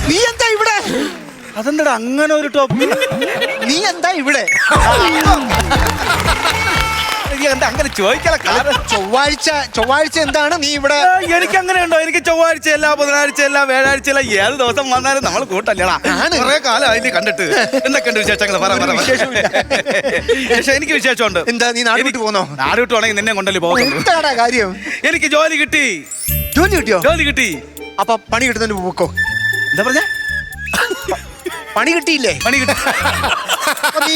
നീ എന്താ ഇവിടെ? അതെന്താ അങ്ങനെ ഒരു ടോപ്പിക്? നീ എന്താ ഇവിടെ? എന്താ അങ്ങനെ ചോദിക്കാനുള്ള കാരണം? ചൊവ്വാഴ്ച എന്താണ് നീ ഇവിടെ? എനിക്ക് അങ്ങനെ ഉണ്ടോ? എനിക്ക് ചൊവ്വാഴ്ച അല്ല, ബുധനാഴ്ച അല്ല, വ്യാഴാഴ്ച അല്ല, ഏത് ദിവസം വന്നാലും നമ്മൾ കൂട്ടല്ലടാ. കുറെ കാലം അതിൽ കണ്ടിട്ട്. എന്തൊക്കെയുണ്ട് വിശേഷങ്ങൾ? പക്ഷെ എനിക്ക് വിശേഷമുണ്ട്. എന്താ നീ നാട് വിട്ട് പോന്നോ? നാട് വിട്ട് പോണെങ്കിൽ നിന്നെ കൊണ്ടല്ലേ പോകുന്നു. എന്താടാ കാര്യം? എനിക്ക് ജോലി കിട്ടി. ജോലി കിട്ടിയോ? ജോലി കിട്ടി. അപ്പൊ പണി കിട്ടുന്നതിന് പോക്കോ. എന്താ പറഞ്ഞ? പണി കിട്ടിയില്ലേ? പണി കിട്ടി. നീ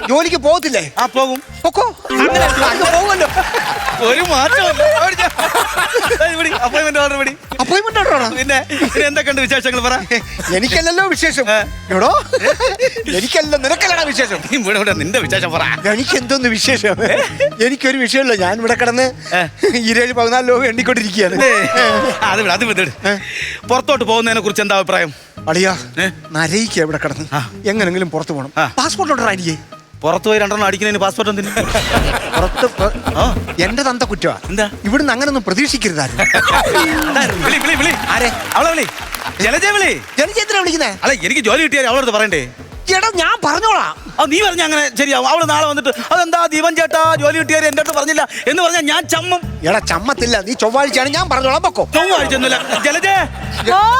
ജോലിക്ക് പോകത്തില്ലേ? ആ പോകും. പൊക്കോ. പോകുമല്ലോ. ഒരു മാറ്റമില്ല. അപ്പോയിന്റ്മെന്റ് ഓർഡർ പടി. അപ്പോയിന്റ്മെന്റ് ഓർഡർ ആണോ? പിന്നെ എന്തൊക്കെയുണ്ട് വിശേഷങ്ങൾ? പറ. എനിക്കല്ലല്ലോ വിശേഷം. എടോ, എനിക്കല്ല, നിനക്കല്ലടാ വിശേഷം. നിന്റെ വിശേഷം പറ. എനിക്ക് എന്തോന്ന് വിശേഷം? എനിക്കൊരു വിഷയമില്ല. ഞാൻ ഇവിടെ കിടന്ന് 14 ലോകം എണ്ണിക്കൊണ്ടിരിക്കുകയാണ്. അത് പുറത്തോട്ട് പോകുന്നതിനെ കുറിച്ച് എന്താ അഭിപ്രായം? അളിയാ, നരയിക്കുക ഇവിടെ കിടന്ന്. എങ്ങനെങ്കിലും പുറത്ത് പോകണം. പാസ്പോർട്ട് ഓർഡർ ആയിരിക്കേ. പുറത്ത് പോയി 2 അടിക്കുന്നതിന് പാസ്പോർട്ട് എന്തിന്? പുറത്ത് എന്റെ തന്ത കുറ്റവാ. എന്താ? ഇവിടുന്ന് അങ്ങനെ ഒന്നും പ്രതീക്ഷിക്കരുതായിരുന്നു. ആരെ? അവളെ വിളി. ജലജയെ വിളി. ജലജ എന്തിനാ വിളിക്കുന്നേ? അല്ല, എനിക്ക് ജോലി കിട്ടിയാൽ അവളോട് പറയണ്ടേ? ചേട്ടാ, ഞാൻ പറഞ്ഞോളാം. നീ പറഞ്ഞ അങ്ങനെ ശരിയാവും. അവള് നാളെ വന്നിട്ട് അതെന്താ ദീപൻ ചേട്ടാ ജോലി കിട്ടിയാൽ എന്റെ അടുത്ത് പറഞ്ഞില്ല എന്ന് പറഞ്ഞാൽ ഞാൻ ചമ്മും. എടാ, ചമ്മത്തില്ല. നീ ചൊവ്വാഴ്ചയാണ്, ഞാൻ പറഞ്ഞോളാം. പൊക്കോ. ചൊവ്വാഴ്ച ഒന്നുമില്ല. ജലജേ,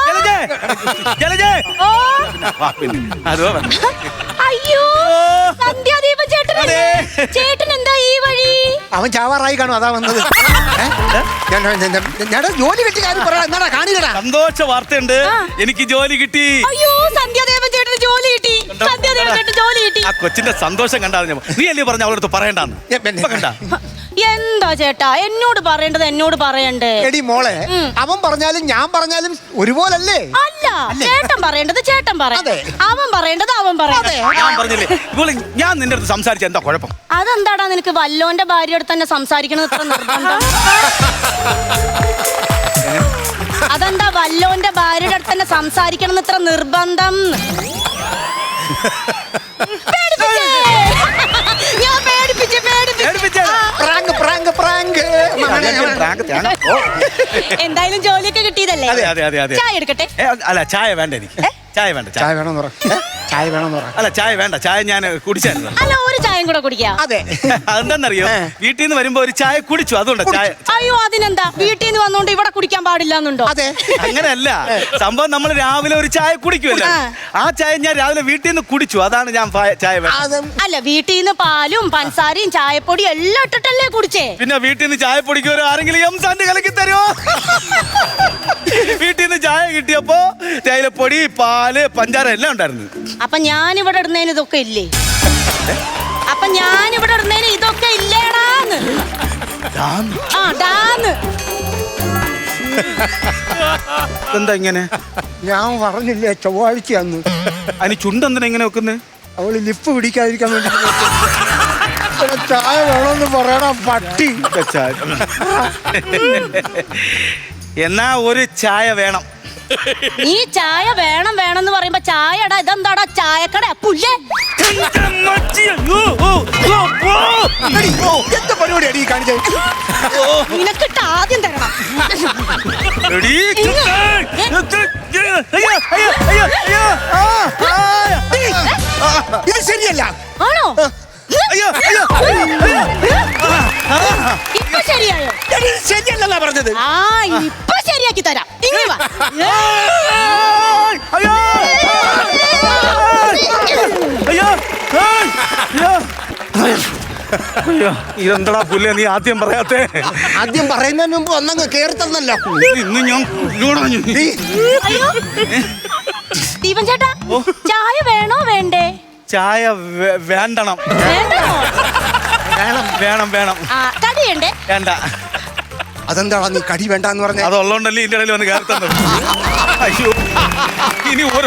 ജലജേ, ജലജേ. അതോ അയ്യോ, സന്ധ്യാദീപൻ ചേട്ടനല്ലേ? ചേട്ടൻ എന്താ ഈ വഴി? അവൻ ചാവാറായി കാണും, അതാ വന്നത്. ജോലി കിട്ടിയ കാര്യം പറയാ. എന്നാടാ കാണില്ലടാ. സന്തോഷ വാർത്തയുണ്ട്. എനിക്ക് ജോലി കിട്ടി. അയ്യോ, സന്ധ്യാദേവൻ ചേട്ടന് ജോലി കിട്ടി. സന്ധ്യാദേവൻ ചേട്ടന് ജോലി കിട്ടി. ആ കൊച്ചിന്റെ സന്തോഷം കണ്ടാ നീ അല്ലേ പറഞ്ഞ അവളടുത്ത് പറയണ്ടെന്ന്? കണ്ടാ? എന്താ ചേട്ടാ എന്നോട് പറയേണ്ടത് എന്നോട് പറയണ്ടേ? എടി മോളെ, അവൻ പറഞ്ഞാലും ഞാൻ പറഞ്ഞാലും ഒരുപോലല്ലേ? അല്ല, ചേട്ടൻ പറയേണ്ടത് ചേട്ടൻ പറയും, അവൻ പറയേണ്ടത് അവൻ പറയും. ഞാൻ പറഞ്ഞില്ലേ ഇപ്പോൾ ഞാൻ നിന്റെ അടുത്ത് സംസാരിച്ച എന്താ കുഴപ്പം? അതെന്താടാ നിനക്ക് വല്ലോന്റെ ഭാര്യയോട് തന്നെ സംസാരിക്കണത് ഇത്ര നിർബന്ധം? അതെന്താ വല്ലോന്റെ ഭാര്യയുടെ അടുത്ത് തന്നെ സംസാരിക്കണം ഇത്ര നിർബന്ധം? ഞാൻ പേടിപ്പിച്ചു. എന്തായാലും ജോലിയൊക്കെ കിട്ടിയതല്ലേ? ചായ എടുക്കട്ടെ? അല്ല, ചായ വേണ്ട. എനിക്ക് ചായ വേണ്ട. ചായ വേണമെന്ന് പറ. ചായ വേണമെന്ന് പറ. അല്ല, ചായ വേണ്ട. ചായ ഞാൻ കുടിച്ചായിരുന്നു. അല്ല, ഒരു ചായയും കൂടെ കുടിക്കാം. അതെ. അതെന്താന്നറിയോ? വീട്ടിൽ നിന്ന് വരുമ്പോ ഒരു ചായ കുടിച്ചു, അതുകൊണ്ടാ ചായ. അയ്യോ, അതിനെന്താ? വീട്ടിൽ നിന്ന് വന്നോണ്ട് ഇവിടെ കുടിക്കാൻ പാടില്ല എന്നുണ്ടോ? അതെ. അങ്ങനെയല്ല സംഭവം. നമ്മൾ രാവിലെ ഒരു ചായ കുടിക്കുമല്ലോ, ആ ചായ ഞാൻ രാവിലെ വീട്ടിൽ നിന്ന് കുടിച്ചു, അതാണ് ഞാൻ ചായ വേണ്ട. അല്ല, വീട്ടിൽ നിന്ന് പാലും പഞ്ചസാരയും ചായപ്പൊടിയും എല്ലാം ഇട്ടിട്ടല്ലേ കുടിച്ചേ? പിന്നെ വീട്ടിൽ നിന്ന് ചായ പൊടിക്കോ ആരെങ്കിലും എംസാന്റ് കലക്കി തരുമോ? വീട്ടിൽ നിന്ന് ചായ കിട്ടിയപ്പോ തേയിലപ്പൊടി, പാല്, പഞ്ചാര എല്ലാം ഉണ്ടായിരുന്നു. അപ്പൊ ഞാനിവിടെ ഇടുന്നതിന് ഇതൊക്കെ ഇല്ലേ? അപ്പൊ ഞാനിവിടെ ഇടുന്നതിന് ഇതൊക്കെ ഇല്ലേടാന്ന്? എന്താ ഇങ്ങനെ? ഞാൻ പറഞ്ഞില്ലേ ചൊവ്വാഴ്ചയാന്ന്. അതിന് ചുണ്ടെന്തിനാ ഇങ്ങനെ വെക്കുന്നത്? അവള് ലിപ്പ് പിടിക്കാതിരിക്കാൻ വേണ്ടി. ചായ വേണമെന്ന് പറയണം പട്ടി. എന്നാ ഒരു ചായ വേണം. നീ ചായ വേണം എന്ന് പറയുമ്പോ ചായടാ ഇതെന്താടാ ചായക്കട പുല്ലേ? എന്താ പരിപാടി കാണിച്ചേ? നിനക്കിട്ട് ആദ്യം തരണം. ഇത് ശരിയല്ല. ആണോ? ഇപ്പൊ ശരിയായോ? ശരിയല്ലല്ലാ പറഞ്ഞത്. ഇപ്പൊ ശരിയാക്കി തരാം. ഇങ്ങനെ വാ. ഇതെന്താ പുല്ലേ നീ ആദ്യം പറയാത്തെ? ആദ്യം പറയുന്നതിന് മുമ്പ് ഒന്നങ്ങ് കേറി തന്നല്ലോ. ഇന്ന് ഞാൻ ദീപൻ ചേട്ടാ, ചായ വേണോ വേണ്ടേ? ചായ വേണ്ടണം. വേണം. കടിയുണ്ടേ? വേണ്ട. അതെന്താണോ നീ കടി വേണ്ടെന്ന് പറഞ്ഞ? അതുള്ളതുകൊണ്ടല്ലേ ഇതിന്റെ ഇടയിൽ വന്ന് കയറി തന്നത്. അയ്യോ, ഇനി ഓരോ